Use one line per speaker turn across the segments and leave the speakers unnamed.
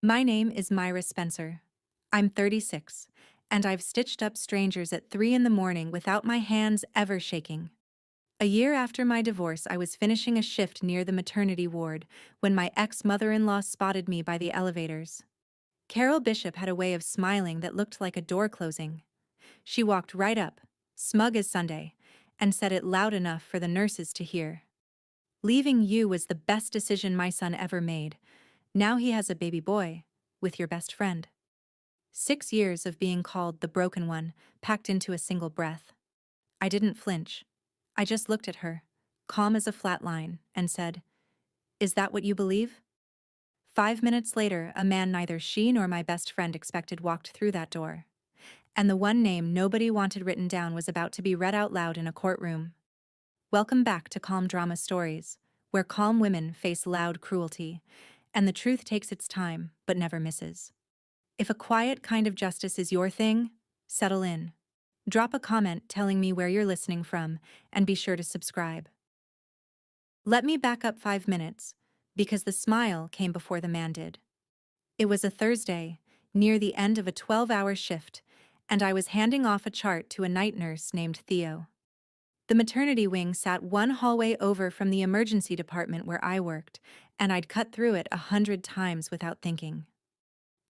My name is Myra Spencer. I'm 36, and I've stitched up strangers at 3 in the morning without my hands ever shaking. A year after my divorce, I was finishing a shift near the maternity ward when my ex-mother-in-law spotted me by the elevators. Carol Bishop had a way of smiling that looked like a door closing. She walked right up, smug as Sunday, and said it loud enough for the nurses to hear. Leaving you was the best decision my son ever made. Now he has a baby boy, with your best friend. 6 years of being called the broken one, packed into a single breath. I didn't flinch. I just looked at her, calm as a flat line, and said, "Is that what you believe?" 5 minutes later, a man neither she nor my best friend expected walked through that door. And the one name nobody wanted written down was about to be read out loud in a courtroom. Welcome back to Calm Drama Stories, where calm women face loud cruelty, and the truth takes its time, but never misses. If a quiet kind of justice is your thing, settle in. Drop a comment telling me where you're listening from, and be sure to subscribe. Let me back up 5 minutes, because the smile came before the man did. It was a Thursday, near the end of a 12-hour shift, and I was handing off a chart to a night nurse named Theo. The maternity wing sat one hallway over from the emergency department where I worked, and I'd cut through it 100 times without thinking.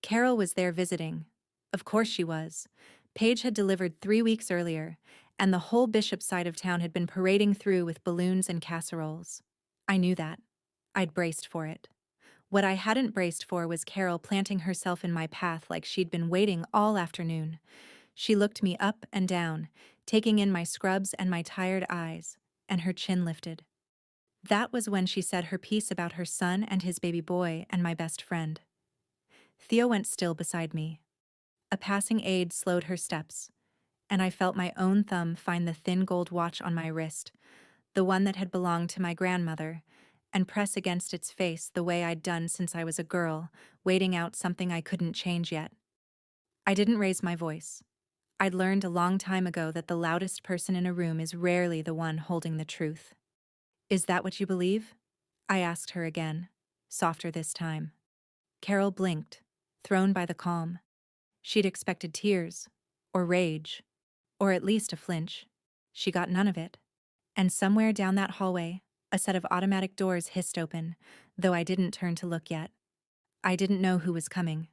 Carol was there visiting. Of course she was. Paige had delivered 3 weeks earlier, and the whole Bishop side of town had been parading through with balloons and casseroles. I knew that. I'd braced for it. What I hadn't braced for was Carol planting herself in my path like she'd been waiting all afternoon. She looked me up and down, taking in my scrubs and my tired eyes, and her chin lifted. That was when she said her piece about her son and his baby boy and my best friend. Theo went still beside me. A passing aide slowed her steps, and I felt my own thumb find the thin gold watch on my wrist, the one that had belonged to my grandmother, and press against its face the way I'd done since I was a girl, waiting out something I couldn't change yet. I didn't raise my voice. I'd learned a long time ago that the loudest person in a room is rarely the one holding the truth. "Is that what you believe?" I asked her again, softer this time. Carol blinked, thrown by the calm. She'd expected tears, or rage, or at least a flinch. She got none of it. And somewhere down that hallway, a set of automatic doors hissed open, though I didn't turn to look yet. I didn't know who was coming,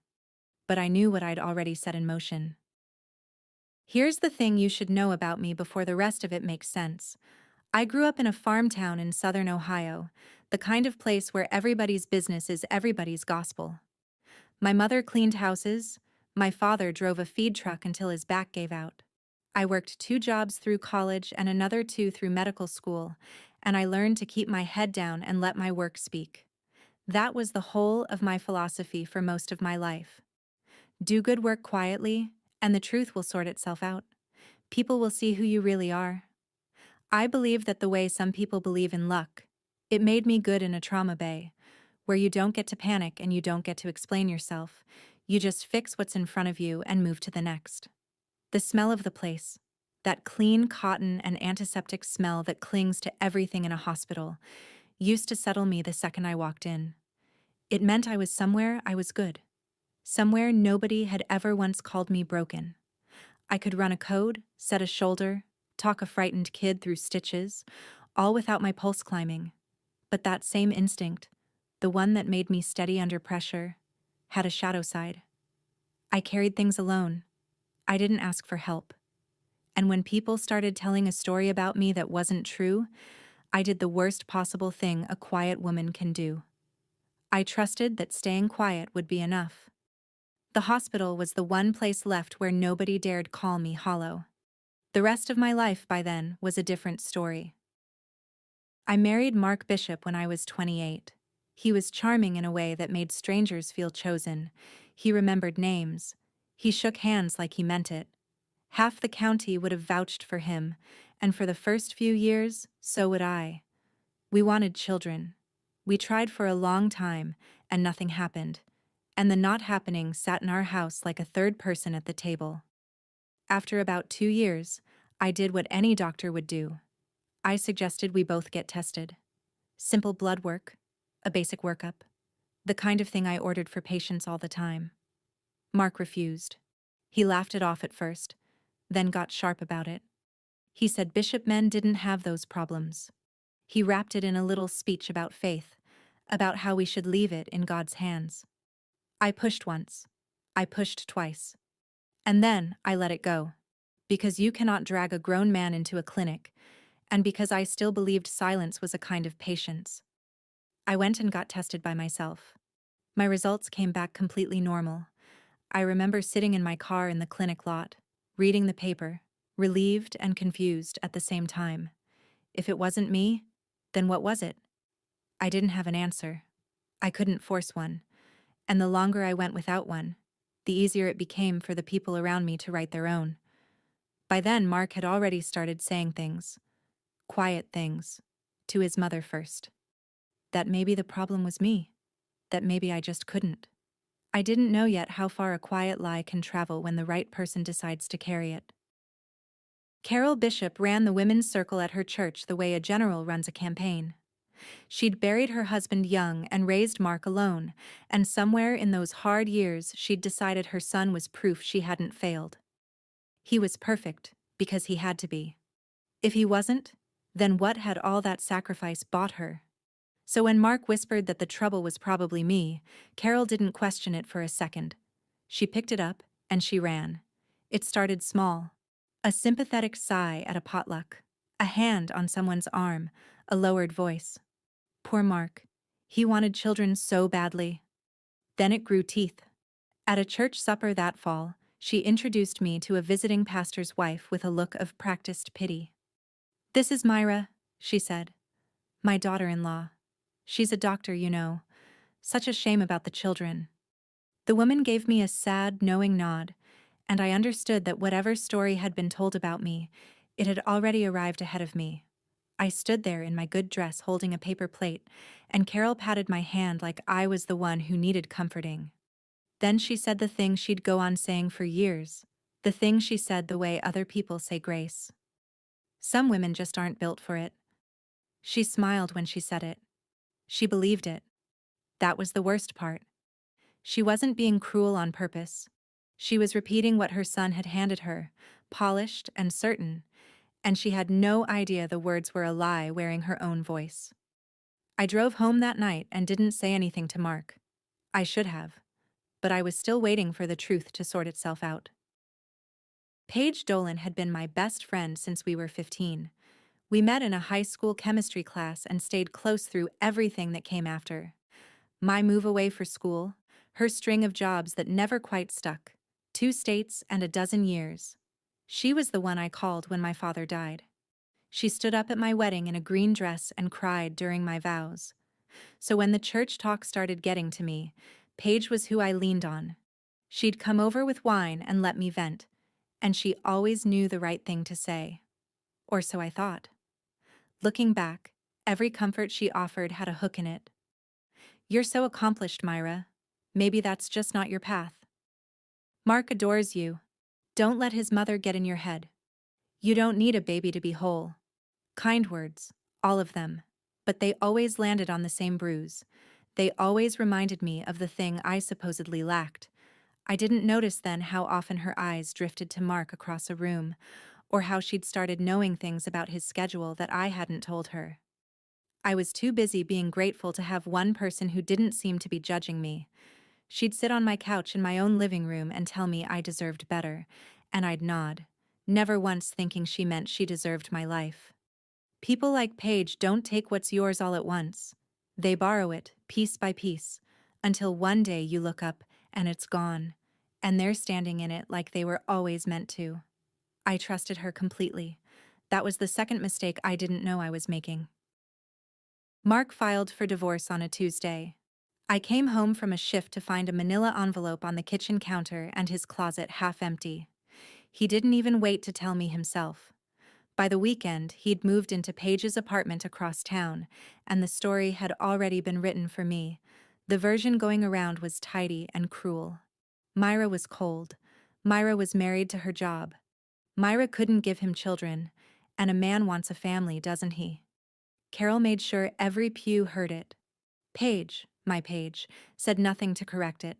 but I knew what I'd already set in motion. Here's the thing you should know about me before the rest of it makes sense. I grew up in a farm town in southern Ohio, the kind of place where everybody's business is everybody's gospel. My mother cleaned houses. My father drove a feed truck until his back gave out. I worked 2 jobs through college and another 2 through medical school, and I learned to keep my head down and let my work speak. That was the whole of my philosophy for most of my life. Do good work quietly, and the truth will sort itself out. People will see who you really are. I believe that the way some people believe in luck, it made me good in a trauma bay, where you don't get to panic and you don't get to explain yourself. You just fix what's in front of you and move to the next. The smell of the place, that clean cotton and antiseptic smell that clings to everything in a hospital, used to settle me the second I walked in. It meant I was somewhere I was good. Somewhere nobody had ever once called me broken. I could run a code, set a shoulder, talk a frightened kid through stitches, all without my pulse climbing. But that same instinct, the one that made me steady under pressure, had a shadow side. I carried things alone. I didn't ask for help. And when people started telling a story about me that wasn't true, I did the worst possible thing a quiet woman can do. I trusted that staying quiet would be enough. The hospital was the one place left where nobody dared call me hollow. The rest of my life by then was a different story. I married Mark Bishop when I was 28. He was charming in a way that made strangers feel chosen. He remembered names. He shook hands like he meant it. Half the county would have vouched for him, and for the first few years, so would I. We wanted children. We tried for a long time, and nothing happened. And the not happening sat in our house like a third person at the table. After about 2 years, I did what any doctor would do. I suggested we both get tested. Simple blood work, a basic workup. The kind of thing I ordered for patients all the time. Mark refused. He laughed it off at first, then got sharp about it. He said bishop men didn't have those problems. He wrapped it in a little speech about faith, about how we should leave it in God's hands. I pushed once. I pushed twice. And then I let it go. Because you cannot drag a grown man into a clinic, and because I still believed silence was a kind of patience. I went and got tested by myself. My results came back completely normal. I remember sitting in my car in the clinic lot, reading the paper, relieved and confused at the same time. If it wasn't me, then what was it? I didn't have an answer. I couldn't force one. And the longer I went without one, the easier it became for the people around me to write their own. By then, Mark had already started saying things, quiet things, to his mother first. That maybe the problem was me. That maybe I just couldn't. I didn't know yet how far a quiet lie can travel when the right person decides to carry it. Carol Bishop ran the women's circle at her church the way a general runs a campaign. She'd buried her husband young and raised Mark alone, and somewhere in those hard years she'd decided her son was proof she hadn't failed. He was perfect, because he had to be. If he wasn't, then what had all that sacrifice bought her? So when Mark whispered that the trouble was probably me, Carol didn't question it for a second. She picked it up, and she ran. It started small. A sympathetic sigh at a potluck. A hand on someone's arm. A lowered voice. Poor Mark. He wanted children so badly. Then it grew teeth. At a church supper that fall, she introduced me to a visiting pastor's wife with a look of practiced pity. "This is Myra," she said. "My daughter-in-law. She's a doctor, you know. Such a shame about the children." The woman gave me a sad, knowing nod, and I understood that whatever story had been told about me, it had already arrived ahead of me. I stood there in my good dress holding a paper plate, and Carol patted my hand like I was the one who needed comforting. Then she said the thing she'd go on saying for years, the thing she said the way other people say grace. Some women just aren't built for it. She smiled when she said it. She believed it. That was the worst part. She wasn't being cruel on purpose. She was repeating what her son had handed her, polished and certain, and she had no idea the words were a lie wearing her own voice. I drove home that night and didn't say anything to Mark. I should have, but I was still waiting for the truth to sort itself out. Paige Dolan had been my best friend since we were 15. We met in a high school chemistry class and stayed close through everything that came after. My move away for school, her string of jobs that never quite stuck, 2 states and a dozen years. She was the one I called when my father died. She stood up at my wedding in a green dress and cried during my vows. So when the church talk started getting to me, Paige was who I leaned on. She'd come over with wine and let me vent, and she always knew the right thing to say. Or so I thought. Looking back, every comfort she offered had a hook in it. "You're so accomplished, Myra. Maybe that's just not your path. Mark adores you. Don't let his mother get in your head. You don't need a baby to be whole." Kind words, all of them, but they always landed on the same bruise. They always reminded me of the thing I supposedly lacked. I didn't notice then how often her eyes drifted to Mark across a room, or how she'd started knowing things about his schedule that I hadn't told her. I was too busy being grateful to have one person who didn't seem to be judging me. She'd sit on my couch in my own living room and tell me I deserved better, and I'd nod, never once thinking she meant she deserved my life. People like Paige don't take what's yours all at once. They borrow it, piece by piece, until one day you look up and it's gone, and they're standing in it like they were always meant to. I trusted her completely. That was the second mistake I didn't know I was making. Mark filed for divorce on a Tuesday. I came home from a shift to find a manila envelope on the kitchen counter and his closet half empty. He didn't even wait to tell me himself. By the weekend, he'd moved into Paige's apartment across town, and the story had already been written for me. The version going around was tidy and cruel. Myra was cold. Myra was married to her job. Myra couldn't give him children, and a man wants a family, doesn't he? Carol made sure every pew heard it. "Paige," my page, said nothing to correct it.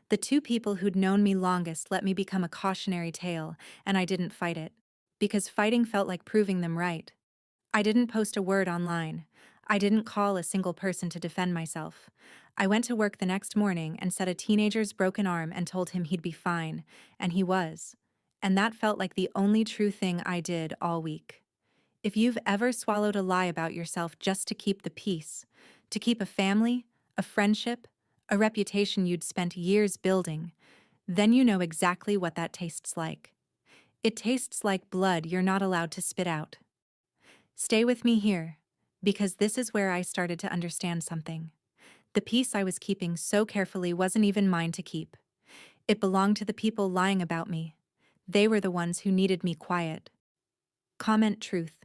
The two people who'd known me longest let me become a cautionary tale, and I didn't fight it. Because fighting felt like proving them right. I didn't post a word online. I didn't call a single person to defend myself. I went to work the next morning and set a teenager's broken arm and told him he'd be fine, and he was. And that felt like the only true thing I did all week. If you've ever swallowed a lie about yourself just to keep the peace, to keep a family, a friendship, a reputation you'd spent years building, then you know exactly what that tastes like. It tastes like blood you're not allowed to spit out. Stay with me here, because this is where I started to understand something. The peace I was keeping so carefully wasn't even mine to keep. It belonged to the people lying about me. They were the ones who needed me quiet. Comment truth,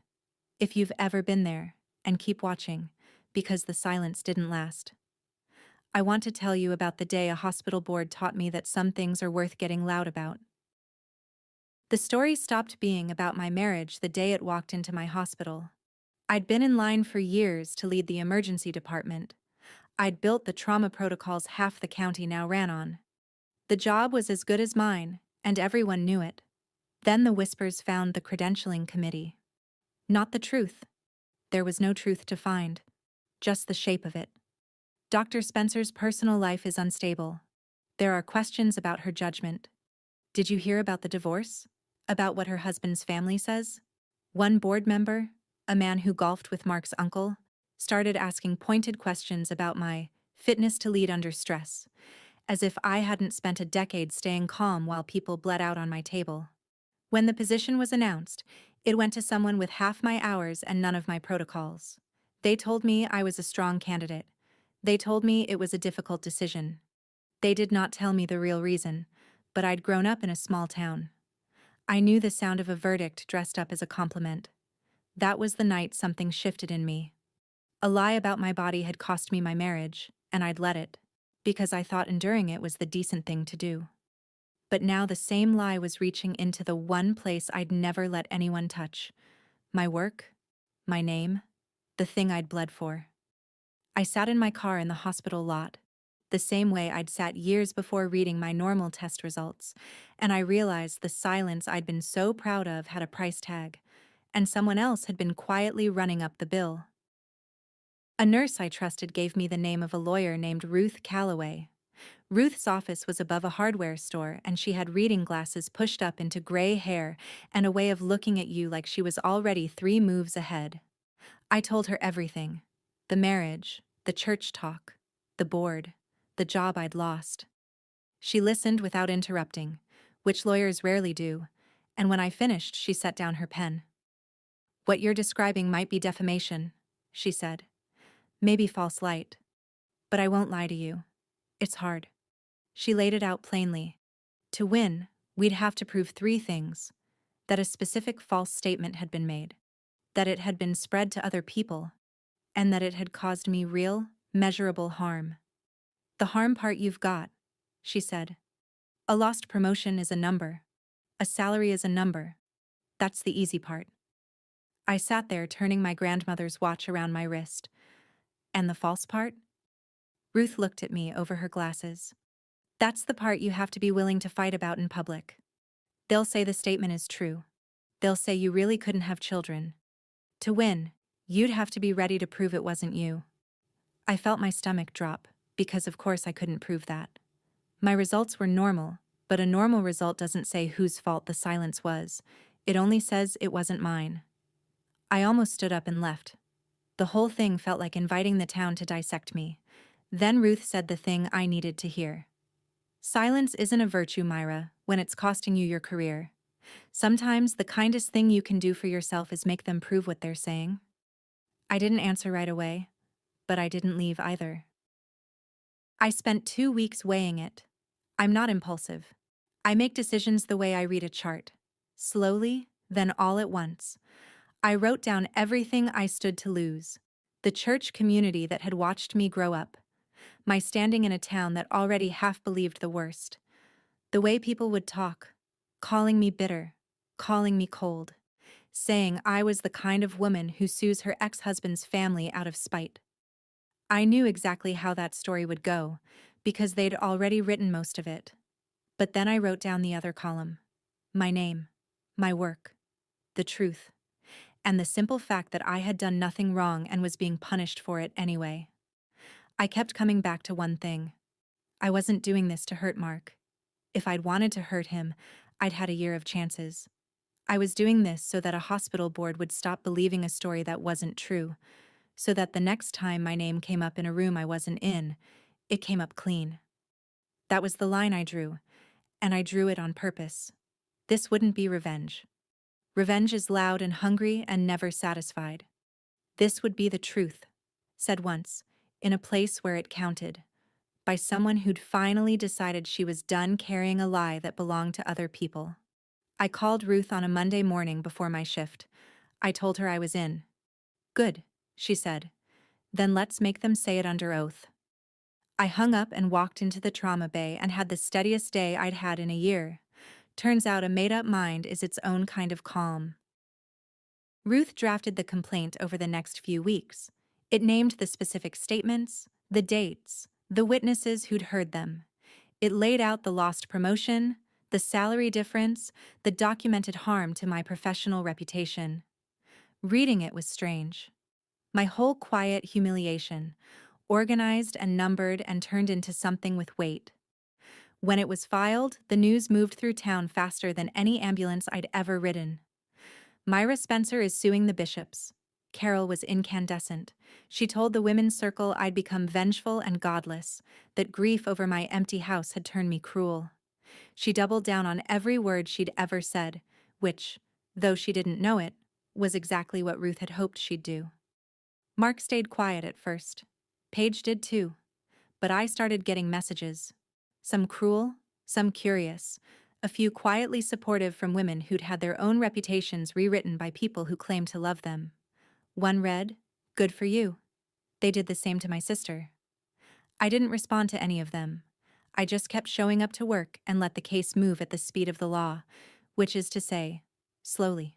if you've ever been there, and keep watching, because the silence didn't last. I want to tell you about the day a hospital board taught me that some things are worth getting loud about. The story stopped being about my marriage the day it walked into my hospital. I'd been in line for years to lead the emergency department. I'd built the trauma protocols half the county now ran on. The job was as good as mine, and everyone knew it. Then the whispers found the credentialing committee. Not the truth. There was no truth to find. Just the shape of it. Dr. Spencer's personal life is unstable. There are questions about her judgment. Did you hear about the divorce? About what her husband's family says? One board member, a man who golfed with Mark's uncle, started asking pointed questions about my fitness to lead under stress, as if I hadn't spent a decade staying calm while people bled out on my table. When the position was announced, it went to someone with half my hours and none of my protocols. They told me I was a strong candidate. They told me it was a difficult decision. They did not tell me the real reason, but I'd grown up in a small town. I knew the sound of a verdict dressed up as a compliment. That was the night something shifted in me. A lie about my body had cost me my marriage, and I'd let it, because I thought enduring it was the decent thing to do. But now the same lie was reaching into the one place I'd never let anyone touch: my work, my name, the thing I'd bled for. I sat in my car in the hospital lot, the same way I'd sat years before reading my normal test results, and I realized the silence I'd been so proud of had a price tag, and someone else had been quietly running up the bill. A nurse I trusted gave me the name of a lawyer named Ruth Calloway. Ruth's office was above a hardware store, and she had reading glasses pushed up into gray hair and a way of looking at you like she was already 3 moves ahead. I told her everything: the marriage, the church talk, the board, the job I'd lost. She listened without interrupting, which lawyers rarely do, and when I finished, she set down her pen. "What you're describing might be defamation," she said. "Maybe false light. But I won't lie to you. It's hard." She laid it out plainly. To win, we'd have to prove 3 things: that a specific false statement had been made, that it had been spread to other people, and that it had caused me real, measurable harm. "The harm part you've got," she said. "A lost promotion is a number. A salary is a number. That's the easy part." I sat there turning my grandmother's watch around my wrist. "And the false part?" Ruth looked at me over her glasses. "That's the part you have to be willing to fight about in public. They'll say the statement is true. They'll say you really couldn't have children. To win, you'd have to be ready to prove it wasn't you." I felt my stomach drop, because of course I couldn't prove that. My results were normal, but a normal result doesn't say whose fault the silence was. It only says it wasn't mine. I almost stood up and left. The whole thing felt like inviting the town to dissect me. Then Ruth said the thing I needed to hear. "Silence isn't a virtue, Myra, when it's costing you your career. Sometimes the kindest thing you can do for yourself is make them prove what they're saying." I didn't answer right away, but I didn't leave either. I spent 2 weeks weighing it. I'm not impulsive. I make decisions the way I read a chart. Slowly, then all at once. I wrote down everything I stood to lose. The church community that had watched me grow up. My standing in a town that already half believed the worst. The way people would talk, calling me bitter, calling me cold, saying I was the kind of woman who sues her ex-husband's family out of spite. I knew exactly how that story would go, because they'd already written most of it. But then I wrote down the other column. My name, my work, the truth, and the simple fact that I had done nothing wrong and was being punished for it anyway. I kept coming back to one thing. I wasn't doing this to hurt Mark. If I'd wanted to hurt him, I'd had a year of chances. I was doing this so that a hospital board would stop believing a story that wasn't true, so that the next time my name came up in a room I wasn't in, it came up clean. That was the line I drew, and I drew it on purpose. This wouldn't be revenge. Revenge is loud and hungry and never satisfied. This would be the truth, said once, in a place where it counted, by someone who'd finally decided she was done carrying a lie that belonged to other people. I called Ruth on a Monday morning before my shift. I told her I was in. Good, she said. Then let's make them say it under oath. I hung up and walked into the trauma bay and had the steadiest day I'd had in a year. Turns out a made-up mind is its own kind of calm. Ruth drafted the complaint over the next few weeks. It named the specific statements, the dates, the witnesses who'd heard them. It laid out the lost promotion, the salary difference, the documented harm to my professional reputation. Reading it was strange. My whole quiet humiliation, organized and numbered and turned into something with weight. When it was filed, the news moved through town faster than any ambulance I'd ever ridden. Myra Spencer is suing the bishops. Carol was incandescent. She told the women's circle I'd become vengeful and godless, that grief over my empty house had turned me cruel. She doubled down on every word she'd ever said, which, though she didn't know it, was exactly what Ruth had hoped she'd do. Mark stayed quiet at first. Paige did too. But I started getting messages. Some cruel, some curious, a few quietly supportive from women who'd had their own reputations rewritten by people who claimed to love them. One read, "Good for you." They did the same to my sister. I didn't respond to any of them. I just kept showing up to work and let the case move at the speed of the law, which is to say, slowly.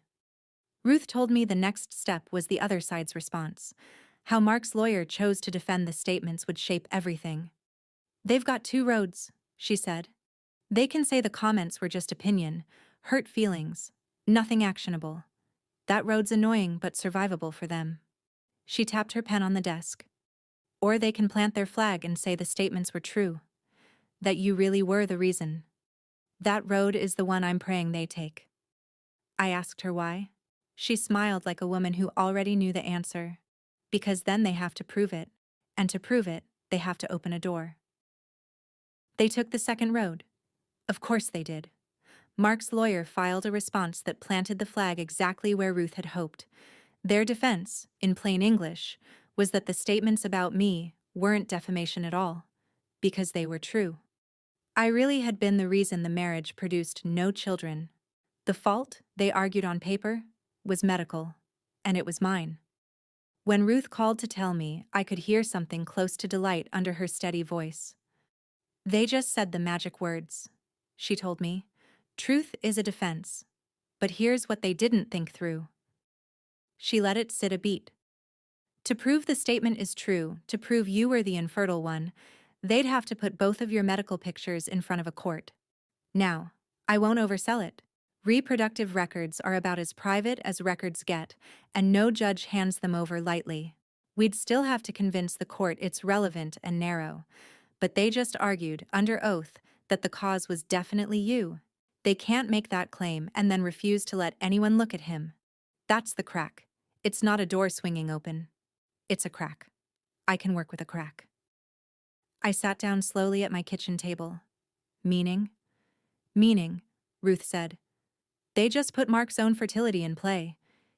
Ruth told me the next step was the other side's response. How Mark's lawyer chose to defend the statements would shape everything. They've got two roads, she said. They can say the comments were just opinion, hurt feelings, nothing actionable. That road's annoying but survivable for them. She tapped her pen on the desk. Or they can plant their flag and say the statements were true. That you really were the reason. That road is the one I'm praying they take. I asked her why. She smiled like a woman who already knew the answer. Because then they have to prove it. And to prove it, they have to open a door. They took the second road. Of course they did. Mark's lawyer filed a response that planted the flag exactly where Ruth had hoped. Their defense, in plain English, was that the statements about me weren't defamation at all, because they were true. I really had been the reason the marriage produced no children. The fault, they argued on paper, was medical, and it was mine. When Ruth called to tell me, I could hear something close to delight under her steady voice. They just said the magic words, she told me. Truth is a defense. But here's what they didn't think through. She let it sit a beat. To prove the statement is true, to prove you were the infertile one, they'd have to put both of your medical pictures in front of a court. Now, I won't oversell it. Reproductive records are about as private as records get, and no judge hands them over lightly. We'd still have to convince the court it's relevant and narrow. But they just argued, under oath, that the cause was definitely you. They can't make that claim and then refuse to let anyone look at him. That's the crack. It's not a door swinging open. It's a crack. I can work with a crack. I sat down slowly at my kitchen table. Meaning? Meaning, Ruth said. They just put Mark's own fertility in play.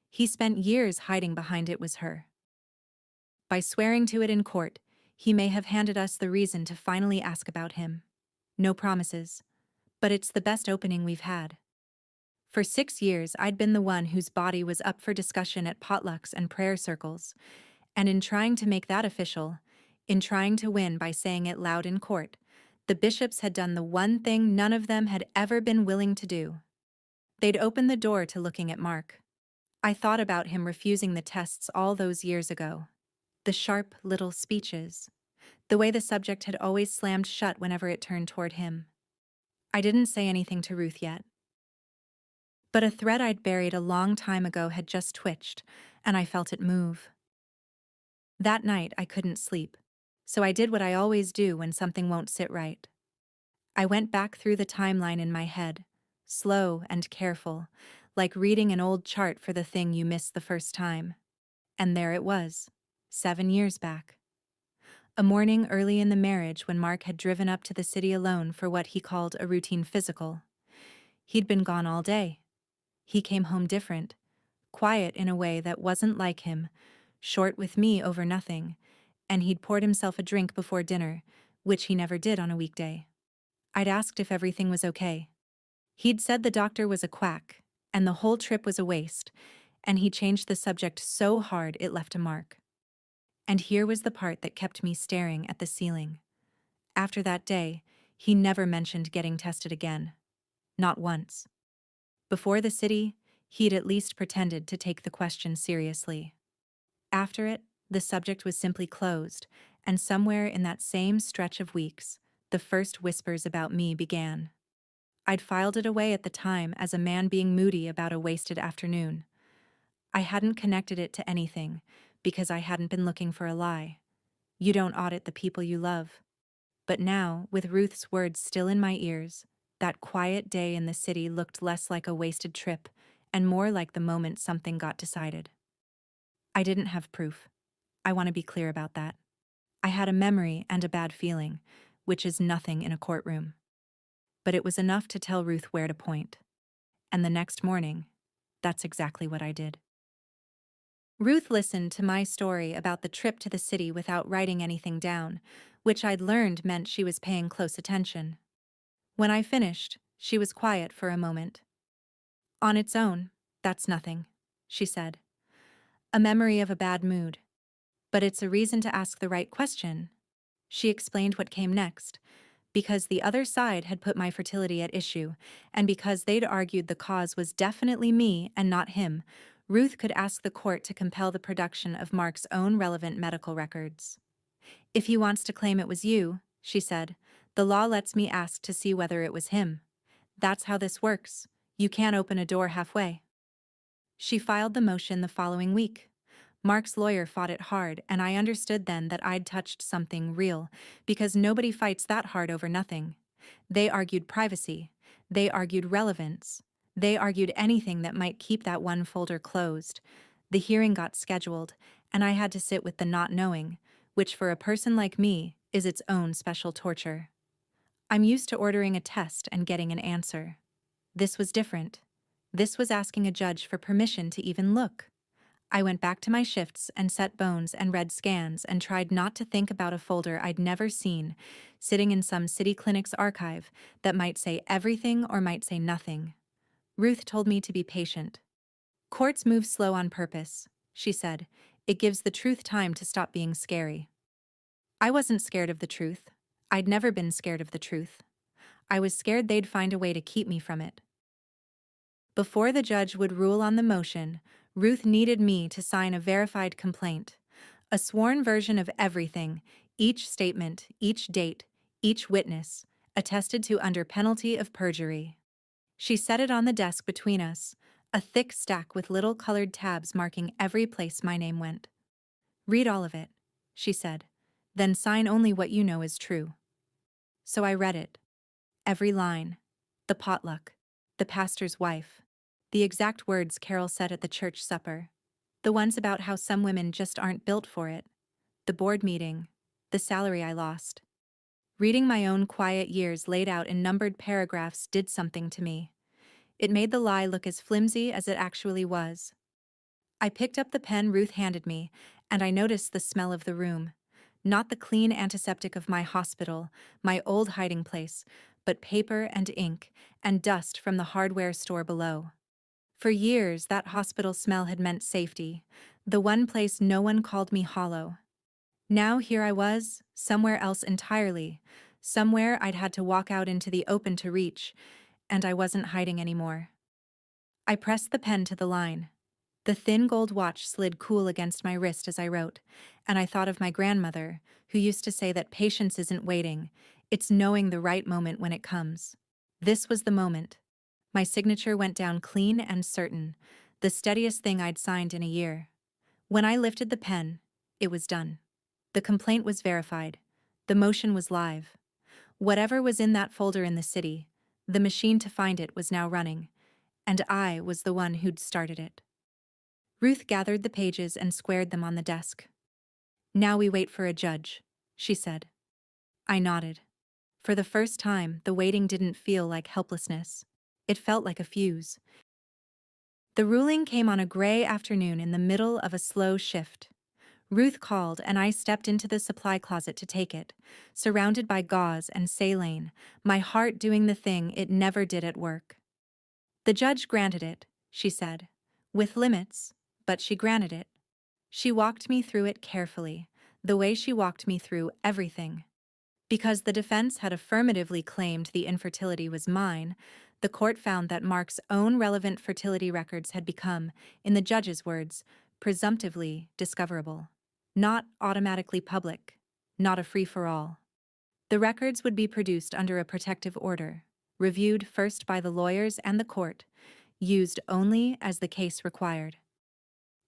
He spent years hiding behind it was her. By swearing to it in court, he may have handed us the reason to finally ask about him. No promises. But it's the best opening we've had. For 6 years, I'd been the one whose body was up for discussion at potlucks and prayer circles, and in trying to make that official, in trying to win by saying it loud in court, the bishops had done the one thing none of them had ever been willing to do. They'd opened the door to looking at Mark. I thought about him refusing the tests all those years ago. The sharp, little speeches. The way the subject had always slammed shut whenever it turned toward him. I didn't say anything to Ruth yet. But a thread I'd buried a long time ago had just twitched, and I felt it move. That night, I couldn't sleep. So I did what I always do when something won't sit right. I went back through the timeline in my head, slow and careful, like reading an old chart for the thing you missed the first time. And there it was, 7 years back. A morning early in the marriage when Mark had driven up to the city alone for what he called a routine physical. He'd been gone all day. He came home different, quiet in a way that wasn't like him, short with me over nothing, and he'd poured himself a drink before dinner, which he never did on a weekday. I'd asked if everything was okay. He'd said the doctor was a quack, and the whole trip was a waste, and he changed the subject so hard it left a mark. And here was the part that kept me staring at the ceiling. After that day, he never mentioned getting tested again. Not once. Before the city, he'd at least pretended to take the question seriously. After it, the subject was simply closed, and somewhere in that same stretch of weeks, the first whispers about me began. I'd filed it away at the time as a man being moody about a wasted afternoon. I hadn't connected it to anything, because I hadn't been looking for a lie. You don't audit the people you love. But now, with Ruth's words still in my ears, that quiet day in the city looked less like a wasted trip and more like the moment something got decided. I didn't have proof. I want to be clear about that. I had a memory and a bad feeling, which is nothing in a courtroom. But it was enough to tell Ruth where to point. And the next morning, that's exactly what I did. Ruth listened to my story about the trip to the city without writing anything down, which I'd learned meant she was paying close attention. When I finished, she was quiet for a moment. On its own, that's nothing, she said. A memory of a bad mood. But it's a reason to ask the right question. She explained what came next. Because the other side had put my fertility at issue, and because they'd argued the cause was definitely me and not him, Ruth could ask the court to compel the production of Mark's own relevant medical records. If he wants to claim it was you, she said, the law lets me ask to see whether it was him. That's how this works. You can't open a door halfway. She filed the motion the following week. Mark's lawyer fought it hard, and I understood then that I'd touched something real, because nobody fights that hard over nothing. They argued privacy. They argued relevance. They argued anything that might keep that one folder closed. The hearing got scheduled, and I had to sit with the not knowing, which for a person like me is its own special torture. I'm used to ordering a test and getting an answer. This was different. This was asking a judge for permission to even look. I went back to my shifts and set bones and read scans and tried not to think about a folder I'd never seen, sitting in some city clinic's archive that might say everything or might say nothing. Ruth told me to be patient. Courts move slow on purpose, she said. It gives the truth time to stop being scary. I wasn't scared of the truth. I'd never been scared of the truth. I was scared they'd find a way to keep me from it. Before the judge would rule on the motion, Ruth needed me to sign a verified complaint, a sworn version of everything, each statement, each date, each witness, attested to under penalty of perjury. She set it on the desk between us, a thick stack with little colored tabs marking every place my name went. Read all of it, she said, then sign only what you know is true. So I read it. Every line. The potluck. The pastor's wife. The exact words Carol said at the church supper. The ones about how some women just aren't built for it. The board meeting. The salary I lost. Reading my own quiet years laid out in numbered paragraphs did something to me. It made the lie look as flimsy as it actually was. I picked up the pen Ruth handed me, and I noticed the smell of the room. Not the clean antiseptic of my hospital, my old hiding place, but paper and ink, and dust from the hardware store below. For years, that hospital smell had meant safety, the one place no one called me hollow. Now here I was, somewhere else entirely, somewhere I'd had to walk out into the open to reach, and I wasn't hiding anymore. I pressed the pen to the line. The thin gold watch slid cool against my wrist as I wrote, and I thought of my grandmother, who used to say that patience isn't waiting, it's knowing the right moment when it comes. This was the moment. My signature went down clean and certain, the steadiest thing I'd signed in a year. When I lifted the pen, it was done. The complaint was verified. The motion was live. Whatever was in that folder in the city, the machine to find it was now running, and I was the one who'd started it. Ruth gathered the pages and squared them on the desk. "Now we wait for a judge," she said. I nodded. For the first time, the waiting didn't feel like helplessness. It felt like a fuse. The ruling came on a gray afternoon in the middle of a slow shift. Ruth called and I stepped into the supply closet to take it, surrounded by gauze and saline, my heart doing the thing it never did at work. "The judge granted it," she said. "With limits, but she granted it." She walked me through it carefully, the way she walked me through everything. Because the defense had affirmatively claimed the infertility was mine, the court found that Mark's own relevant fertility records had become, in the judge's words, presumptively discoverable. Not automatically public, not a free-for-all. The records would be produced under a protective order, reviewed first by the lawyers and the court, used only as the case required.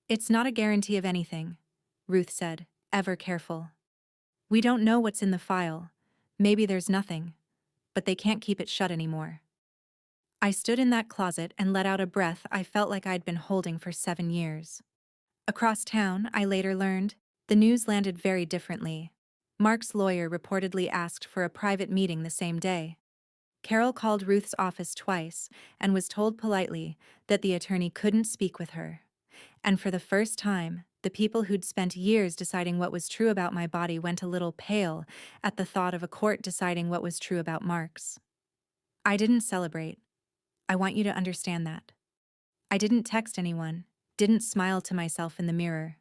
"It's not a guarantee of anything," Ruth said, ever careful. "We don't know what's in the file. Maybe there's nothing, but they can't keep it shut anymore." I stood in that closet and let out a breath I felt like I'd been holding for 7 years. Across town, I later learned, the news landed very differently. Mark's lawyer reportedly asked for a private meeting the same day. Carol called Ruth's office twice and was told politely that the attorney couldn't speak with her. And for the first time, the people who'd spent years deciding what was true about my body went a little pale at the thought of a court deciding what was true about Mark's. I didn't celebrate. I want you to understand that. I didn't text anyone, didn't smile to myself in the mirror.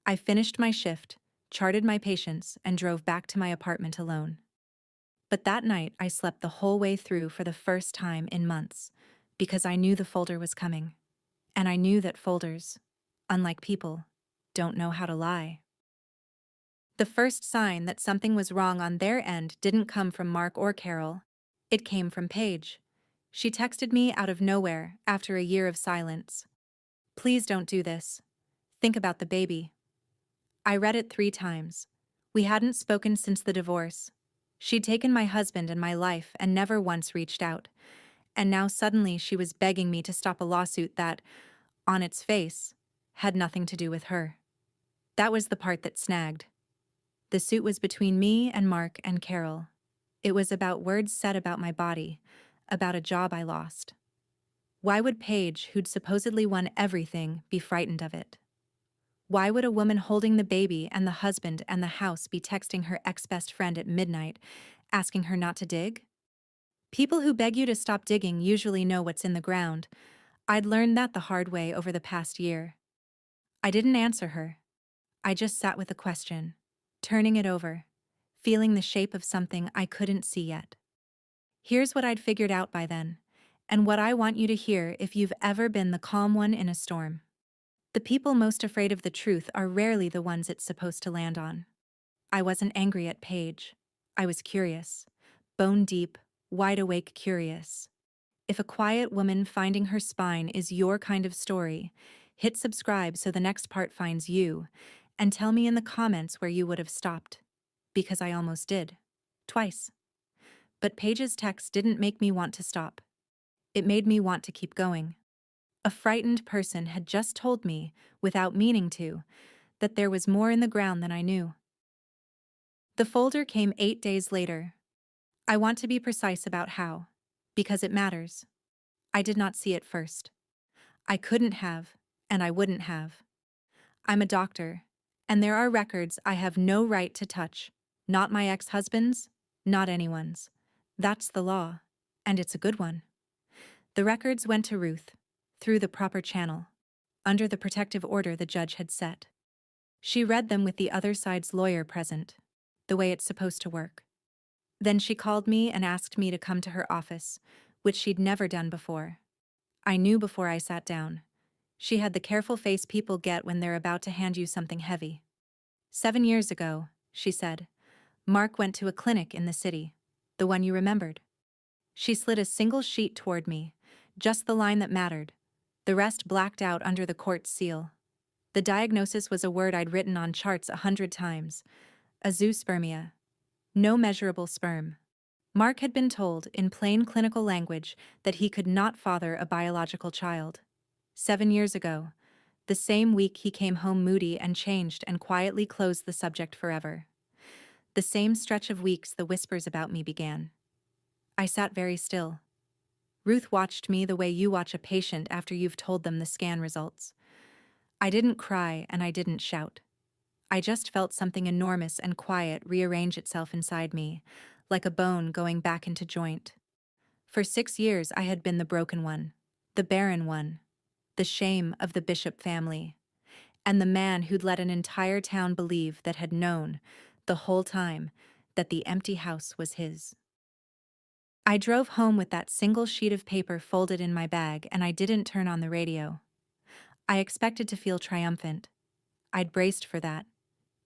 I finished my shift, charted my patients, and drove back to my apartment alone. But that night, I slept the whole way through for the first time in months, because I knew the folder was coming. And I knew that folders, unlike people, don't know how to lie. The first sign that something was wrong on their end didn't come from Mark or Carol. It came from Paige. She texted me out of nowhere after a year of silence. "Please don't do this. Think about the baby." I read it 3 times. We hadn't spoken since the divorce. She'd taken my husband and my life and never once reached out. And now suddenly she was begging me to stop a lawsuit that, on its face, had nothing to do with her. That was the part that snagged. The suit was between me and Mark and Carol. It was about words said about my body, about a job I lost. Why would Paige, who'd supposedly won everything, be frightened of it? Why would a woman holding the baby and the husband and the house be texting her ex-best friend at midnight, asking her not to dig? People who beg you to stop digging usually know what's in the ground. I'd learned that the hard way over the past year. I didn't answer her. I just sat with the question, turning it over, feeling the shape of something I couldn't see yet. Here's what I'd figured out by then, and what I want you to hear if you've ever been the calm one in a storm. The people most afraid of the truth are rarely the ones it's supposed to land on. I wasn't angry at Paige. I was curious. Bone deep, wide awake curious. If a quiet woman finding her spine is your kind of story, hit subscribe so the next part finds you, and tell me in the comments where you would have stopped. Because I almost did. Twice. But Paige's text didn't make me want to stop. It made me want to keep going. A frightened person had just told me, without meaning to, that there was more in the ground than I knew. The folder came 8 days later. I want to be precise about how, because it matters. I did not see it first. I couldn't have, and I wouldn't have. I'm a doctor, and there are records I have no right to touch, not my ex-husband's, not anyone's. That's the law, and it's a good one. The records went to Ruth, through the proper channel, under the protective order the judge had set. She read them with the other side's lawyer present, the way it's supposed to work. Then she called me and asked me to come to her office, which she'd never done before. I knew before I sat down. She had the careful face people get when they're about to hand you something heavy. 7 years ago, she said, Mark went to a clinic in the city. The one you remembered. She slid a single sheet toward me, just the line that mattered. The rest blacked out under the court's seal. The diagnosis was a word I'd written on charts 100 times. Azoospermia. No measurable sperm. Mark had been told, in plain clinical language, that he could not father a biological child. 7 years ago, the same week he came home moody and changed and quietly closed the subject forever. The same stretch of weeks the whispers about me began. I sat very still. Ruth watched me the way you watch a patient after you've told them the scan results. I didn't cry and I didn't shout. I just felt something enormous and quiet rearrange itself inside me, like a bone going back into joint. For 6 years I had been the broken one, the barren one, the shame of the Bishop family, and the man who'd let an entire town believe that had known, the whole time, that the empty house was his. I drove home with that single sheet of paper folded in my bag and I didn't turn on the radio. I expected to feel triumphant. I'd braced for that,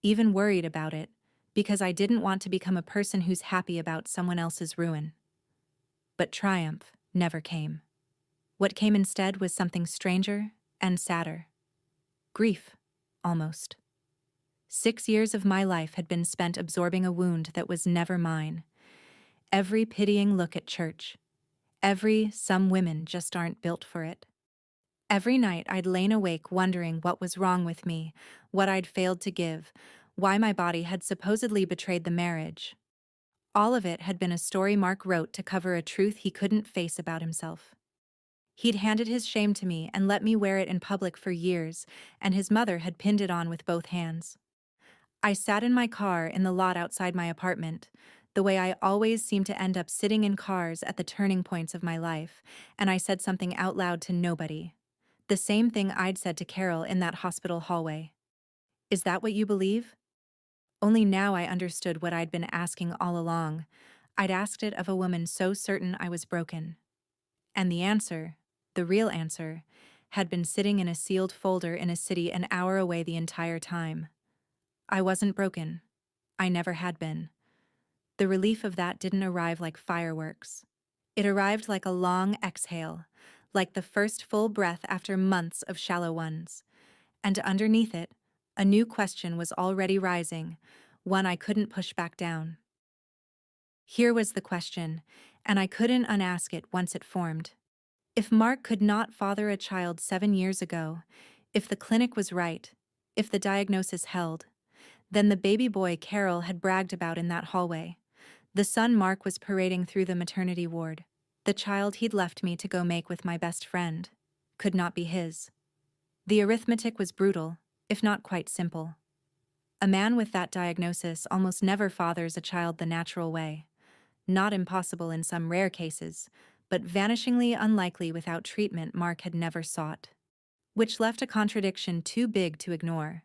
even worried about it, because I didn't want to become a person who's happy about someone else's ruin. But triumph never came. What came instead was something stranger and sadder. Grief, almost. 6 years of my life had been spent absorbing a wound that was never mine. Every pitying look at church. Every "some women just aren't built for it." Every night I'd lain awake wondering what was wrong with me, what I'd failed to give, why my body had supposedly betrayed the marriage. All of it had been a story Mark wrote to cover a truth he couldn't face about himself. He'd handed his shame to me and let me wear it in public for years, and his mother had pinned it on with both hands. I sat in my car in the lot outside my apartment, the way I always seem to end up sitting in cars at the turning points of my life, and I said something out loud to nobody. The same thing I'd said to Carol in that hospital hallway. Is that what you believe? Only now I understood what I'd been asking all along. I'd asked it of a woman so certain I was broken. And the answer, the real answer, had been sitting in a sealed folder in a city an hour away the entire time. I wasn't broken. I never had been. The relief of that didn't arrive like fireworks. It arrived like a long exhale, like the first full breath after months of shallow ones. And underneath it, a new question was already rising, one I couldn't push back down. Here was the question, and I couldn't unask it once it formed. If Mark could not father a child 7 years ago, if the clinic was right, if the diagnosis held, then the baby boy Carol had bragged about in that hallway, the son Mark was parading through the maternity ward, the child he'd left me to go make with my best friend, could not be his. The arithmetic was brutal, if not quite simple. A man with that diagnosis almost never fathers a child the natural way. Not impossible in some rare cases, but vanishingly unlikely without treatment Mark had never sought. Which left a contradiction too big to ignore.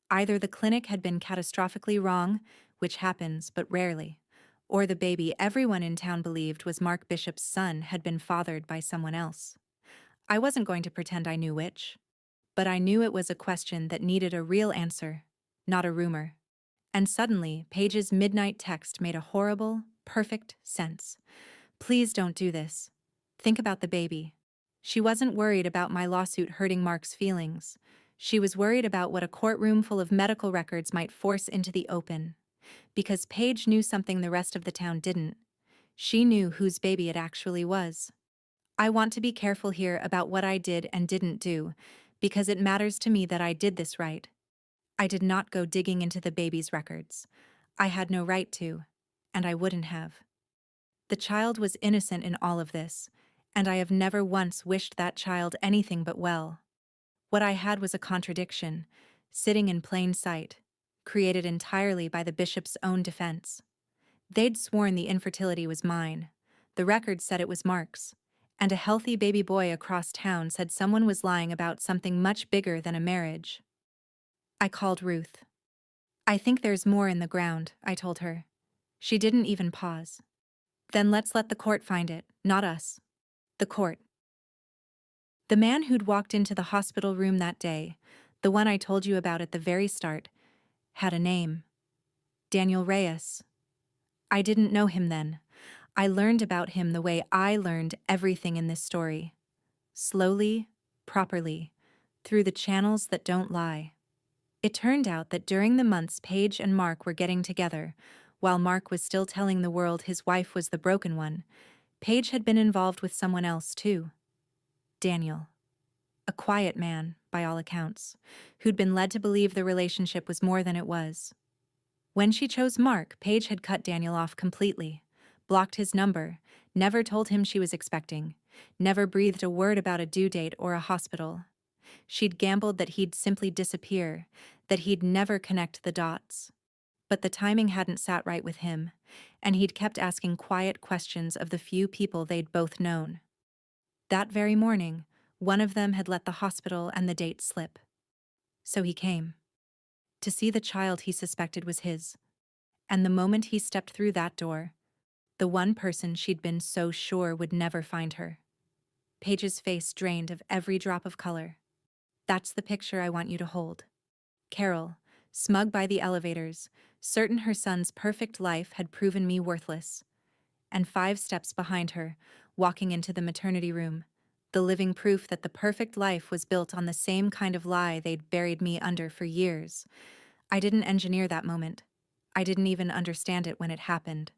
Either the clinic had been catastrophically wrong, which happens but rarely, or the baby everyone in town believed was Mark Bishop's son had been fathered by someone else. I wasn't going to pretend I knew which, but I knew it was a question that needed a real answer, not a rumor. And suddenly, Paige's midnight text made a horrible, perfect sense. Please don't do this. Think about the baby. She wasn't worried about my lawsuit hurting Mark's feelings. She was worried about what a courtroom full of medical records might force into the open. Because Paige knew something the rest of the town didn't. She knew whose baby it actually was. I want to be careful here about what I did and didn't do, because it matters to me that I did this right. I did not go digging into the baby's records. I had no right to, and I wouldn't have. The child was innocent in all of this, and I have never once wished that child anything but well. What I had was a contradiction, sitting in plain sight, created entirely by the bishop's own defense. They'd sworn the infertility was mine. The records said it was Mark's. And a healthy baby boy across town said someone was lying about something much bigger than a marriage. I called Ruth. I think there's more in the ground, I told her. She didn't even pause. Then let's let the court find it, not us. The court. The man who'd walked into the hospital room that day, the one I told you about at the very start, had a name. Daniel Reyes. I didn't know him then. I learned about him the way I learned everything in this story. Slowly, properly, through the channels that don't lie. It turned out that during the months Paige and Mark were getting together, while Mark was still telling the world his wife was the broken one, Paige had been involved with someone else too. Daniel. A quiet man, by all accounts, who'd been led to believe the relationship was more than it was. When she chose Mark, Paige had cut Daniel off completely, blocked his number, never told him she was expecting, never breathed a word about a due date or a hospital. She'd gambled that he'd simply disappear, that he'd never connect the dots. But the timing hadn't sat right with him, and he'd kept asking quiet questions of the few people they'd both known. That very morning, one of them had let the hospital and the date slip. So he came. To see the child he suspected was his. And the moment he stepped through that door, the one person she'd been so sure would never find her. Paige's face drained of every drop of color. That's the picture I want you to hold. Carol, smug by the elevators, certain her son's perfect life had proven me worthless. And 5 steps behind her, walking into the maternity room, the living proof that the perfect life was built on the same kind of lie they'd buried me under for years. I didn't engineer that moment. I didn't even understand it when it happened.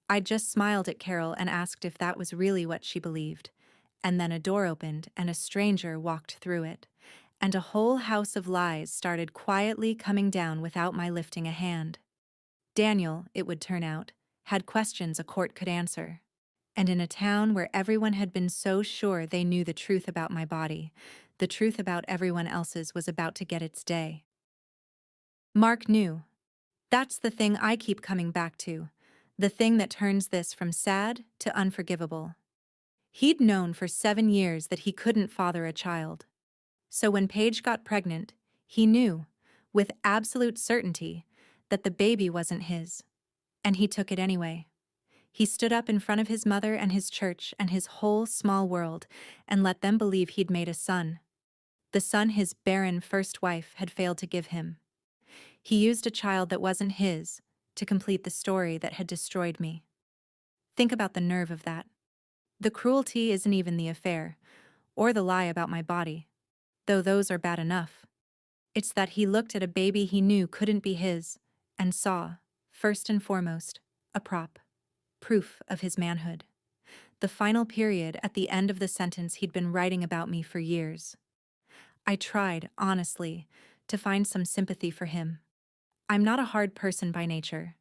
I just smiled at Carol and asked if that was really what she believed. And then a door opened and a stranger walked through it. And a whole house of lies started quietly coming down without my lifting a hand. Daniel, it would turn out, had questions a court could answer. And in a town where everyone had been so sure they knew the truth about my body, the truth about everyone else's was about to get its day. Mark knew. That's the thing I keep coming back to, the thing that turns this from sad to unforgivable. He'd known for 7 years that he couldn't father a child. So when Paige got pregnant, he knew, with absolute certainty, that the baby wasn't his. And he took it anyway. He stood up in front of his mother and his church and his whole small world and let them believe he'd made a son. The son his barren first wife had failed to give him. He used a child that wasn't his to complete the story that had destroyed me. Think about the nerve of that. The cruelty isn't even the affair, or the lie about my body, though those are bad enough. It's that he looked at a baby he knew couldn't be his and saw, first and foremost, a prop. Proof of his manhood. The final period at the end of the sentence he'd been writing about me for years. I tried, honestly, to find some sympathy for him. I'm not a hard person by nature,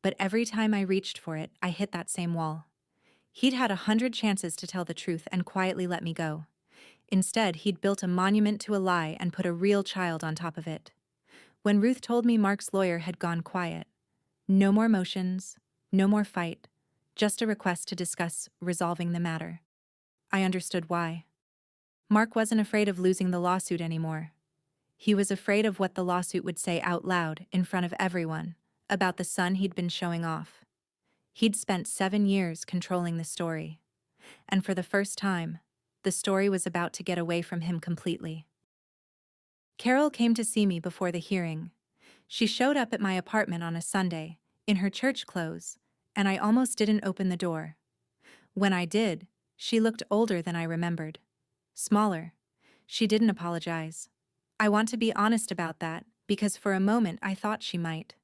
but every time I reached for it, I hit that same wall. He'd had 100 chances to tell the truth and quietly let me go. Instead, he'd built a monument to a lie and put a real child on top of it. When Ruth told me Mark's lawyer had gone quiet, no more motions, no more fight, just a request to discuss resolving the matter. I understood why. Mark wasn't afraid of losing the lawsuit anymore. He was afraid of what the lawsuit would say out loud, in front of everyone, about the son he'd been showing off. He'd spent 7 years controlling the story. And for the first time, the story was about to get away from him completely. Carol came to see me before the hearing. She showed up at my apartment on a Sunday, in her church clothes, and I almost didn't open the door. When I did, she looked older than I remembered. Smaller. She didn't apologize. I want to be honest about that, because for a moment I thought she might.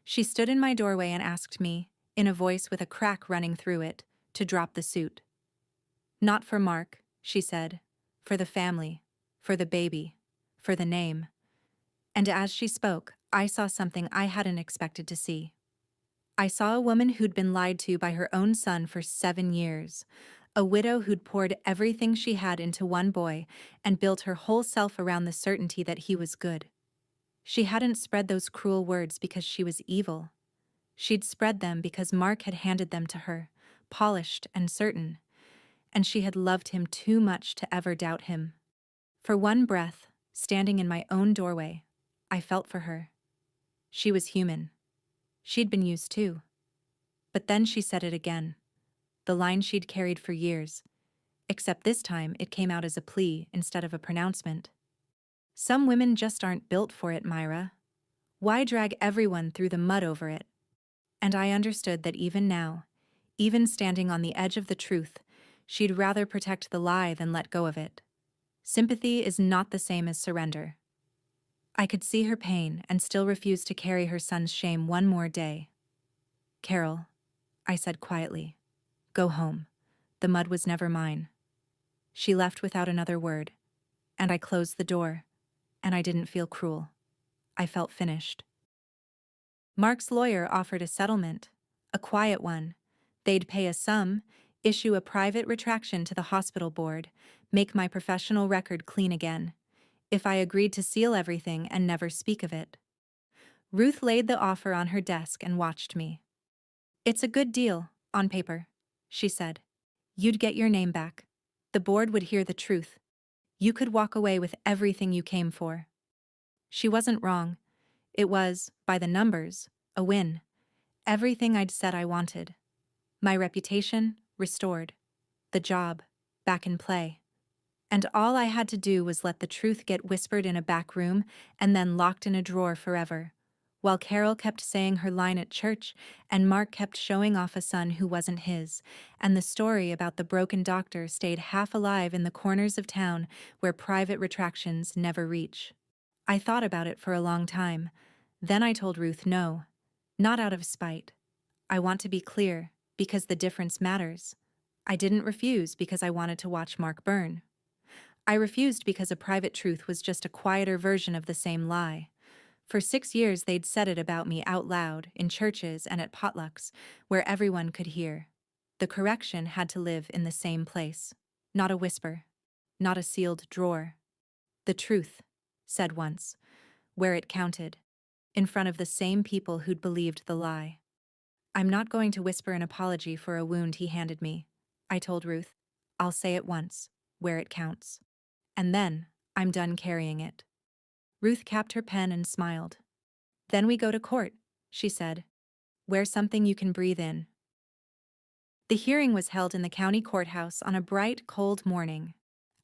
She stood in my doorway and asked me, in a voice with a crack running through it, to drop the suit. Not for Mark, she said. For the family. For the baby. For the name. And as she spoke, I saw something I hadn't expected to see. I saw a woman who'd been lied to by her own son for 7 years, a widow who'd poured everything she had into one boy and built her whole self around the certainty that he was good. She hadn't spread those cruel words because she was evil. She'd spread them because Mark had handed them to her, polished and certain, and she had loved him too much to ever doubt him. For one breath, standing in my own doorway, I felt for her. She was human. She'd been used too. But then she said it again. The line she'd carried for years. except this time it came out as a plea instead of a pronouncement. Some women just aren't built for it, Myra. Why drag everyone through the mud over it? And I understood that even now, even standing on the edge of the truth, she'd rather protect the lie than let go of it. Sympathy is not the same as surrender. I could see her pain and still refused to carry her son's shame one more day. Carol, I said quietly, go home. The mud was never mine. She left without another word, and I closed the door, and I didn't feel cruel. I felt finished. Mark's lawyer offered a settlement, a quiet one. They'd pay a sum, issue a private retraction to the hospital board, make my professional record clean again, if I agreed to seal everything and never speak of it. Ruth laid the offer on her desk and watched me. It's a good deal, on paper, she said. You'd get your name back. The board would hear the truth. You could walk away with everything you came for. She wasn't wrong. It was, by the numbers, a win. Everything I'd said I wanted. My reputation, restored. The job, back in play. And all I had to do was let the truth get whispered in a back room and then locked in a drawer forever, while Carol kept saying her line at church and Mark kept showing off a son who wasn't his, and the story about the broken doctor stayed half alive in the corners of town where private retractions never reach. I thought about it for a long time. Then I told Ruth no, not out of spite. I want to be clear, because the difference matters. I didn't refuse because I wanted to watch Mark burn. I refused because a private truth was just a quieter version of the same lie. For 6 years they'd said it about me out loud, in churches and at potlucks, where everyone could hear. The correction had to live in the same place. Not a whisper. Not a sealed drawer. The truth, said once, where it counted, in front of the same people who'd believed the lie. I'm not going to whisper an apology for a wound he handed me, I told Ruth. I'll say it once, where it counts. And then, I'm done carrying it. Ruth capped her pen and smiled. Then we go to court, she said. Wear something you can breathe in. The hearing was held in the county courthouse on a bright, cold morning.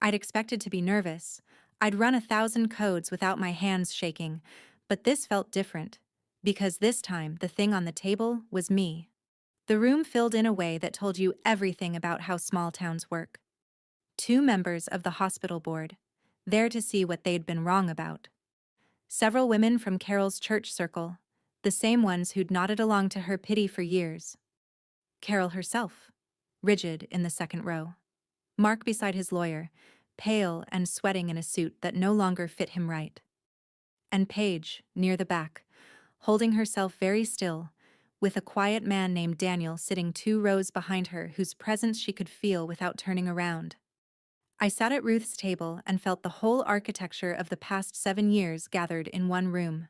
I'd expected to be nervous. I'd run 1,000 codes without my hands shaking, but this felt different, because this time the thing on the table was me. The room filled in a way that told you everything about how small towns work. 2 members of the hospital board, there to see what they'd been wrong about. Several women from Carol's church circle, the same ones who'd nodded along to her pity for years. Carol herself, rigid in the second row. Mark beside his lawyer, pale and sweating in a suit that no longer fit him right. And Paige, near the back, holding herself very still, with a quiet man named Daniel sitting 2 rows behind her whose presence she could feel without turning around. I sat at Ruth's table and felt the whole architecture of the past 7 years gathered in one room.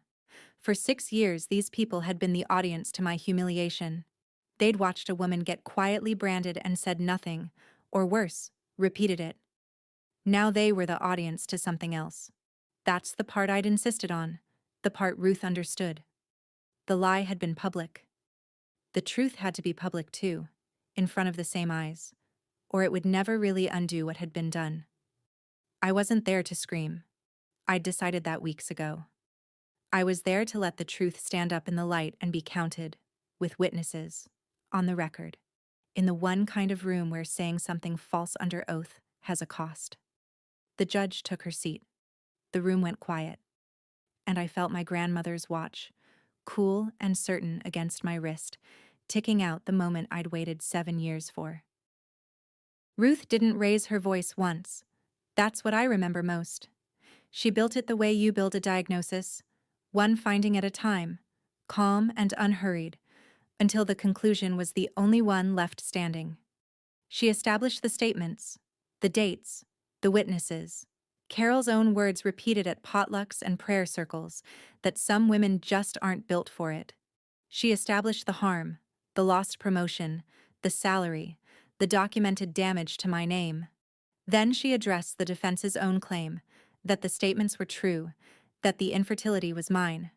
For 6 years these people had been the audience to my humiliation. They'd watched a woman get quietly branded and said nothing, or worse, repeated it. Now they were the audience to something else. That's the part I'd insisted on, the part Ruth understood. The lie had been public. The truth had to be public too, in front of the same eyes, or it would never really undo what had been done. I wasn't there to scream. I'd decided that weeks ago. I was there to let the truth stand up in the light and be counted, with witnesses, on the record, in the one kind of room where saying something false under oath has a cost. The judge took her seat. The room went quiet, and I felt my grandmother's watch, cool and certain against my wrist, ticking out the moment I'd waited 7 years for. Ruth didn't raise her voice once. That's what I remember most. She built it the way you build a diagnosis, one finding at a time, calm and unhurried, until the conclusion was the only one left standing. She established the statements, the dates, the witnesses. Carol's own words repeated at potlucks and prayer circles, that some women just aren't built for it. She established the harm, the lost promotion, the salary, the documented damage to my name. Then she addressed the defense's own claim, that the statements were true, that the infertility was mine.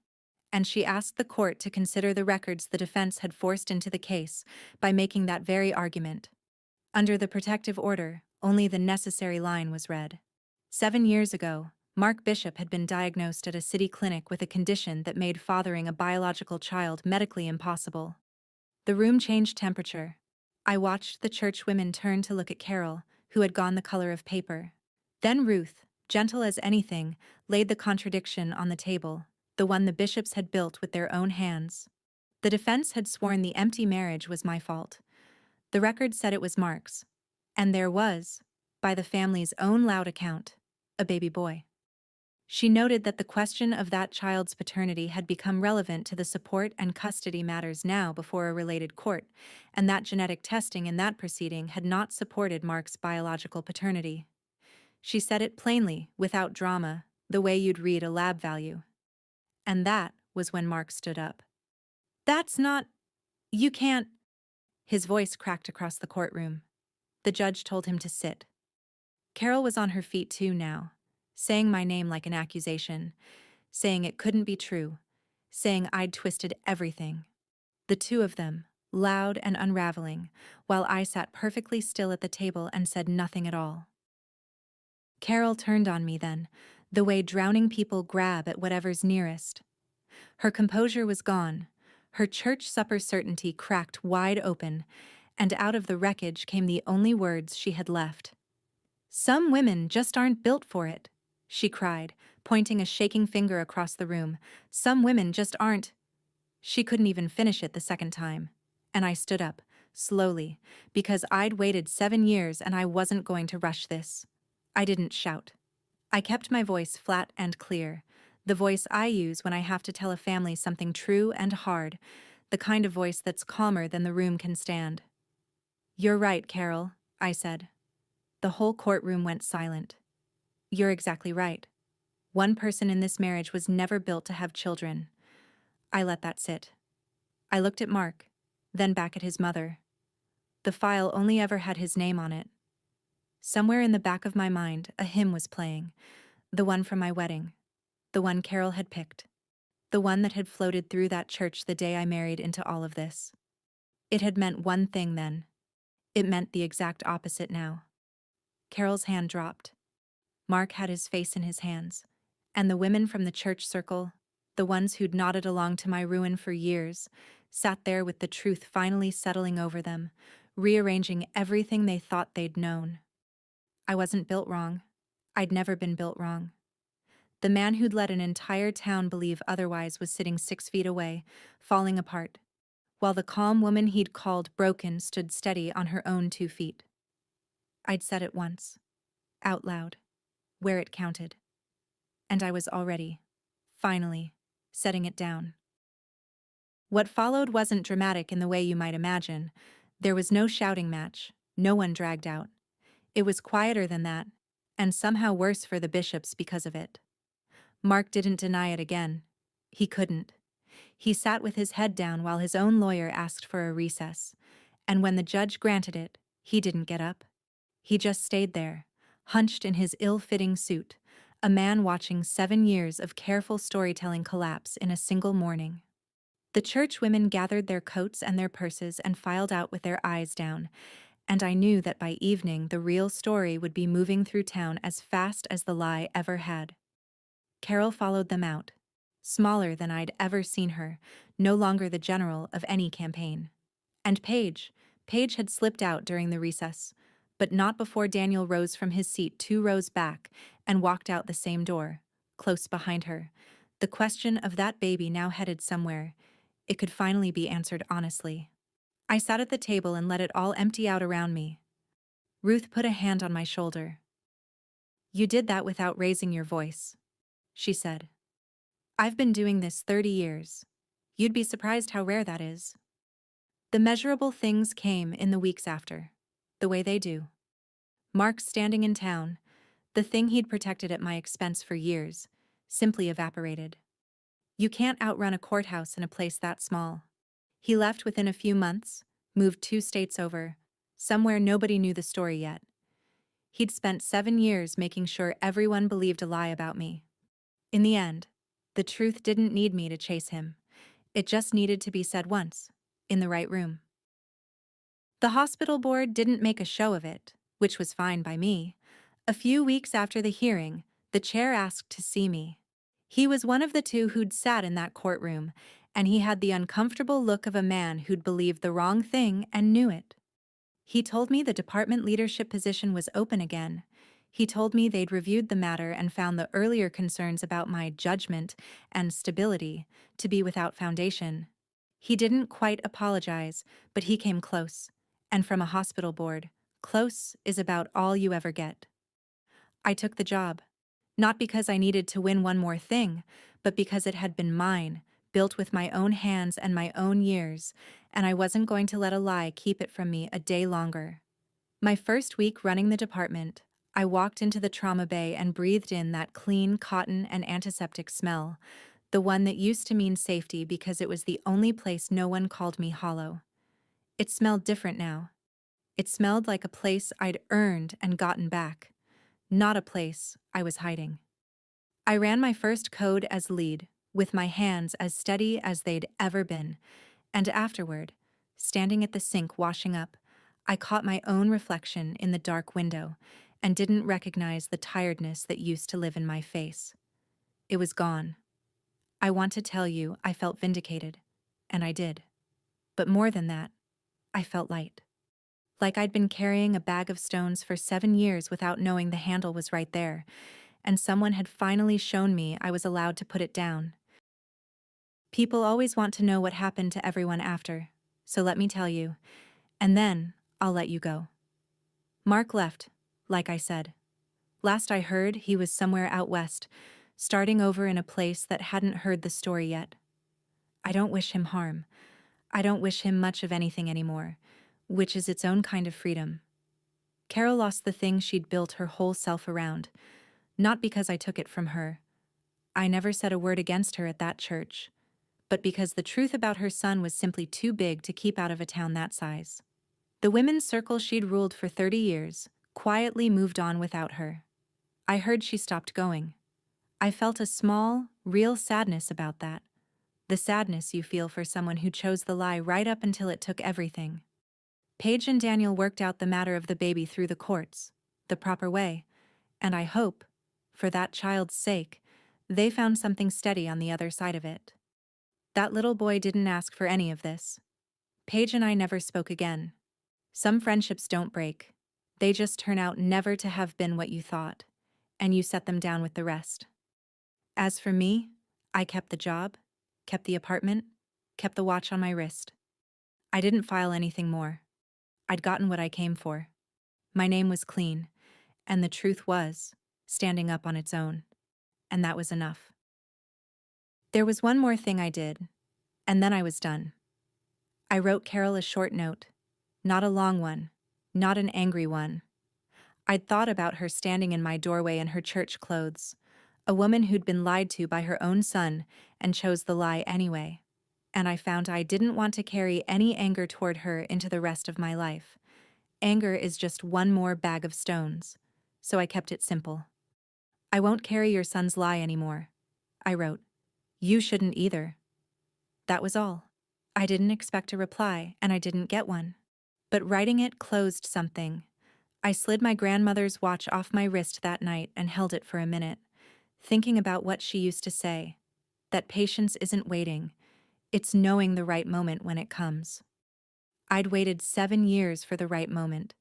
And she asked the court to consider the records the defense had forced into the case by making that very argument. Under the protective order, Only the necessary line was read. 7 years ago, Mark Bishop had been diagnosed at a city clinic with a condition that made fathering a biological child medically impossible. The room changed temperature. I watched the church women turn to look at Carol, who had gone the color of paper. Then Ruth, gentle as anything, laid the contradiction on the table, the one the bishops had built with their own hands. The defense had sworn the empty marriage was my fault. The record said it was Mark's. And there was, by the family's own loud account, a baby boy. She noted that the question of that child's paternity had become relevant to the support and custody matters now before a related court, and that genetic testing in that proceeding had not supported Mark's biological paternity. She said it plainly, without drama, the way you'd read a lab value. And that was when Mark stood up. "That's not... You can't..." His voice cracked across the courtroom. The judge told him to sit. Carol was on her feet too now, saying my name like an accusation, saying it couldn't be true, saying I'd twisted everything. The two of them, loud and unraveling, while I sat perfectly still at the table and said nothing at all. Carol turned on me then, the way drowning people grab at whatever's nearest. Her composure was gone, her church supper certainty cracked wide open, and out of the wreckage came the only words she had left. "Some women just aren't built for it," she cried, pointing a shaking finger across the room. "Some women just aren't..." She couldn't even finish it the second time. And I stood up, slowly, because I'd waited 7 years and I wasn't going to rush this. I didn't shout. I kept my voice flat and clear, the voice I use when I have to tell a family something true and hard, the kind of voice that's calmer than the room can stand. "You're right, Carol," I said. The whole courtroom went silent. "You're exactly right. One person in this marriage was never built to have children." I let that sit. I looked at Mark, then back at his mother. The file only ever had his name on it. Somewhere in the back of my mind, a hymn was playing, the one from my wedding, the one Carol had picked, the one that had floated through that church the day I married into all of this. It had meant one thing then. It meant the exact opposite now. Carol's hand dropped. Mark had his face in his hands, and the women from the church circle, the ones who'd nodded along to my ruin for years, sat there with the truth finally settling over them, rearranging everything they thought they'd known. I wasn't built wrong. I'd never been built wrong. The man who'd let an entire town believe otherwise was sitting 6 feet away, falling apart, while the calm woman he'd called broken stood steady on her own 2 feet. I'd said it once, out loud, where it counted. And I was already, finally, setting it down. What followed wasn't dramatic in the way you might imagine. There was no shouting match, no one dragged out. It was quieter than that, and somehow worse for the bishops because of it. Mark didn't deny it again. He couldn't. He sat with his head down while his own lawyer asked for a recess, and when the judge granted it, he didn't get up. He just stayed there, hunched in his ill-fitting suit, a man watching 7 years of careful storytelling collapse in a single morning. The church women gathered their coats and their purses and filed out with their eyes down, and I knew that by evening the real story would be moving through town as fast as the lie ever had. Carol followed them out, smaller than I'd ever seen her, no longer the general of any campaign. And Paige had slipped out during the recess, but not before Daniel rose from his seat 2 rows back and walked out the same door, close behind her. The question of that baby now headed somewhere. It could finally be answered honestly. I sat at the table and let it all empty out around me. Ruth put a hand on my shoulder. "You did that without raising your voice," she said. "I've been doing this 30 years. You'd be surprised how rare that is." The measurable things came in the weeks after, the way they do. Mark standing in town, the thing he'd protected at my expense for years, simply evaporated. You can't outrun a courthouse in a place that small. He left within a few months, moved 2 states over, somewhere nobody knew the story yet. He'd spent 7 years making sure everyone believed a lie about me. In the end, the truth didn't need me to chase him. It just needed to be said once, in the right room. The hospital board didn't make a show of it, which was fine by me. A few weeks after the hearing, the chair asked to see me. He was one of the two who'd sat in that courtroom, and he had the uncomfortable look of a man who'd believed the wrong thing and knew it. He told me the department leadership position was open again. He told me they'd reviewed the matter and found the earlier concerns about my judgment and stability to be without foundation. He didn't quite apologize, but he came close. And from a hospital board, close is about all you ever get. I took the job. Not because I needed to win one more thing, but because it had been mine, built with my own hands and my own years, and I wasn't going to let a lie keep it from me a day longer. My first week running the department, I walked into the trauma bay and breathed in that clean cotton and antiseptic smell, the one that used to mean safety because it was the only place no one called me hollow. It smelled different now. It smelled like a place I'd earned and gotten back, not a place I was hiding. I ran my first code as lead, with my hands as steady as they'd ever been, and afterward, standing at the sink washing up, I caught my own reflection in the dark window and didn't recognize the tiredness that used to live in my face. It was gone. I want to tell you I felt vindicated, and I did. But more than that, I felt light. Like I'd been carrying a bag of stones for 7 years without knowing the handle was right there, and someone had finally shown me I was allowed to put it down. People always want to know what happened to everyone after, so let me tell you, and then I'll let you go. Mark left, like I said. Last I heard, he was somewhere out west, starting over in a place that hadn't heard the story yet. I don't wish him harm. I don't wish him much of anything anymore, which is its own kind of freedom. Carol lost the thing she'd built her whole self around, not because I took it from her. I never said a word against her at that church, but because the truth about her son was simply too big to keep out of a town that size. The women's circle she'd ruled for 30 years quietly moved on without her. I heard she stopped going. I felt a small, real sadness about that. The sadness you feel for someone who chose the lie right up until it took everything. Paige and Daniel worked out the matter of the baby through the courts, the proper way, and I hope, for that child's sake, they found something steady on the other side of it. That little boy didn't ask for any of this. Paige and I never spoke again. Some friendships don't break. They just turn out never to have been what you thought, and you set them down with the rest. As for me, I kept the job, kept the apartment, kept the watch on my wrist. I didn't file anything more. I'd gotten what I came for. My name was clean, and the truth was standing up on its own, and that was enough. There was one more thing I did, and then I was done. I wrote Carol a short note, not a long one, not an angry one. I'd thought about her standing in my doorway in her church clothes, a woman who'd been lied to by her own son and chose the lie anyway, and I found I didn't want to carry any anger toward her into the rest of my life. Anger is just one more bag of stones, so I kept it simple. I won't carry your son's lie anymore, I wrote. You shouldn't either. That was all. I didn't expect a reply, and I didn't get one. But writing it closed something. I slid my grandmother's watch off my wrist that night and held it for a minute, thinking about what she used to say, that patience isn't waiting, it's knowing the right moment when it comes. I'd waited 7 years for the right moment.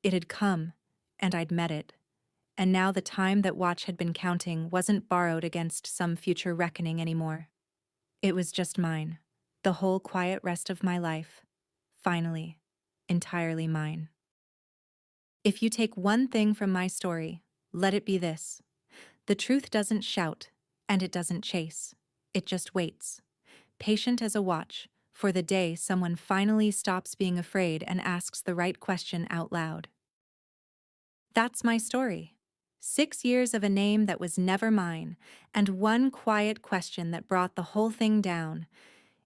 It had come, and I'd met it. And now the time that watch had been counting wasn't borrowed against some future reckoning anymore. It was just mine, the whole quiet rest of my life, finally, entirely mine. If you take one thing from my story, let it be this. The truth doesn't shout, and it doesn't chase. It just waits, patient as a watch, for the day someone finally stops being afraid and asks the right question out loud. That's my story. 6 years of a name that was never mine, and one quiet question that brought the whole thing down.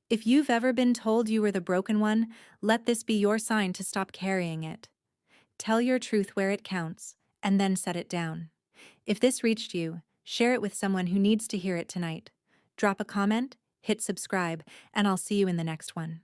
If you've ever been told you were the broken one, let this be your sign to stop carrying it. Tell your truth where it counts, and then set it down. If this reached you, share it with someone who needs to hear it tonight. Drop a comment, hit subscribe, and I'll see you in the next one.